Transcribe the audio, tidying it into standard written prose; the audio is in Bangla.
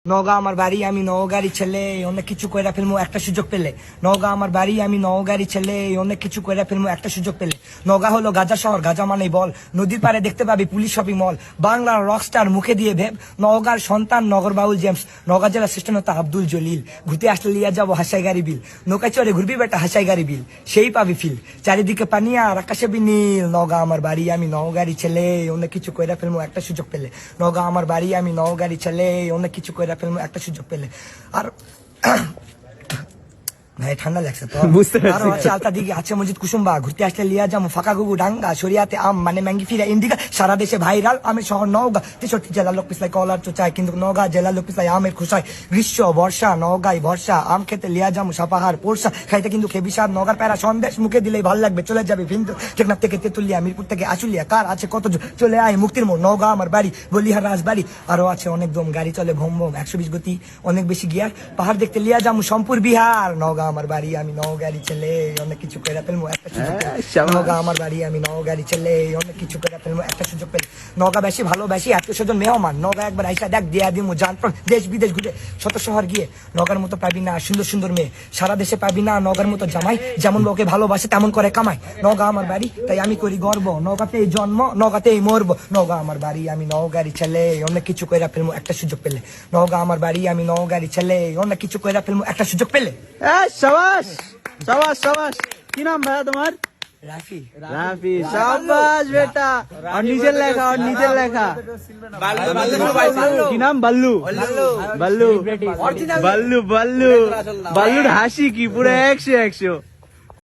নওগাঁ আমার বাড়ি, আমি নওগাঁরই ছেলে, অনেক কিছু কইরা ফেলবো একটা সুযোগ পেলে। নওগাঁ আমার বাড়ি, আমি নওগাঁরই ছেলে, অনেক কিছু কইরা ফেলবো একটা সুযোগ পেলে। নওগাঁ হলো গাজা শহর, গাজা মানেই বল। নদীর পাড়ে দেখতে পাবি পুলিশ শপিং মল। বাংলার রকস্টার মুখে দিয়ে ভেব, নওগাঁর সন্তান নগর বাউল জেমস। নওগাঁ জেলার শ্রেষ্ঠ নেতা আব্দুল জলিল। ঘুরতে আসলে লিয়া যাবো হাসাই গাড়ি বিল। নৌকায় চড়ে ঘুরবি বেটা হাসাই গাড়ি বিল, সেই পাবি ফিল। চারিদিকে পানি আর আকাশে বিনীল। নওগাঁ আমার বাড়ি, আমি নওগাঁরই ছেলে, অনেক কিছু কইরা ফেলবো একটা সুযোগ পেলে। নওগাঁ আমার বাড়ি, আমি নওগাঁরই ছেলে, অনেক কিছু কইরা ফেলবো একটা সুযোগ পেলে। আর ভাই ঠান্ডা লাগছে তো। আরো আছে আলতা দিকে আছে মসজিদ কুসুম্বা। ঘুরতে আসলে লিয়া যাবো ফাঁকা গুগু ডাঙ্গা। শরিয়াতে আম মানে ম্যাঙ্গি ফিরা ইন্ডিকা। সারা দেশে ভাইরাল আমি শহর নওগাঁ। 63 জেলা লোক পিছলাই কলার চোচায়, কিন্তু নওগাঁ জেলা লোক পিছলাই আমের খুশায়। গ্রীষ্ম বর্ষা নওগাঁই ভরসা, আম খেতে লিয়া যাবো সাপাহার পোরসা। খাইতে কিন্তু খেবি সার নওগাঁর প্যারা সন্দেশ, মুখে দিলেই ভাল লাগবে চলে যাবে কিন্তু। টেকনাফ থেকে তেতুলিয়া, মিরপুর থেকে আশুলিয়া, কার আছে কত চলে আয় মুক্তির মোড়। নওগাঁ আমার বাড়ি, বলিহার রাজবাড়ি। আরো আছে অনেক দম, গাড়ি চলে ভোম ভোম, 120 গতি, অনেক বেশি গিয়ার। পাহাড় দেখতে লিয়া যাবো সম্পুর বিহার। নওগাঁ আমার বাড়ি, আমি নওগাঁরই ছেলে, অনেক কিছু কইরা ফেলবো একটা সুযোগ পেলে। নওগাঁ আমার বাড়ি, আমি নওগাঁরই ছেলে, অনেক কিছু কইরা ফেলবো একটা সুযোগ পেলে। নওগাঁ বেশি ভালোবাসি, আত্মীয় স্বজন মেহমান। নওগাঁ একবার আইসা দেখ দিয়া দিমু জান প্রাণ, দেশ বিদেশ ঘুরে শত শহর গিয়ে। নওগাঁর মতো পাবি না সুন্দর সুন্দর মেয়ে, সারা দেশে পাবি না নওগাঁর মতো জামাই। যেমন লোকে ভালোবাসে তেমন করে কামাই। নওগাঁ আমার বাড়ি, তাই আমি করি গর্ব। নওগাঁতেই জন্ম, নওগাঁতেই মরবো। নওগাঁ আমার বাড়ি, আমি নওগাঁরই ছেলে, অনেক কিছু কইরা ফেলবো একটা সুযোগ পেলে। নওগাঁ আমার বাড়ি, আমি নওগাঁরই ছেলে, অনেক কিছু কইরা ফেলবো একটা সুযোগ পেলে। শাবাশ শাবাশ শাবাশ। কি নাম ভাইয়া তোমার? রাফি। রাফি, শাবাশ বেটা। আর নিজের লেখা, আর নিজের লেখা। কি নাম? বাল্লু। বাল্লু বাল্লু বাল্লুর হাসি কি পুরো 100 100।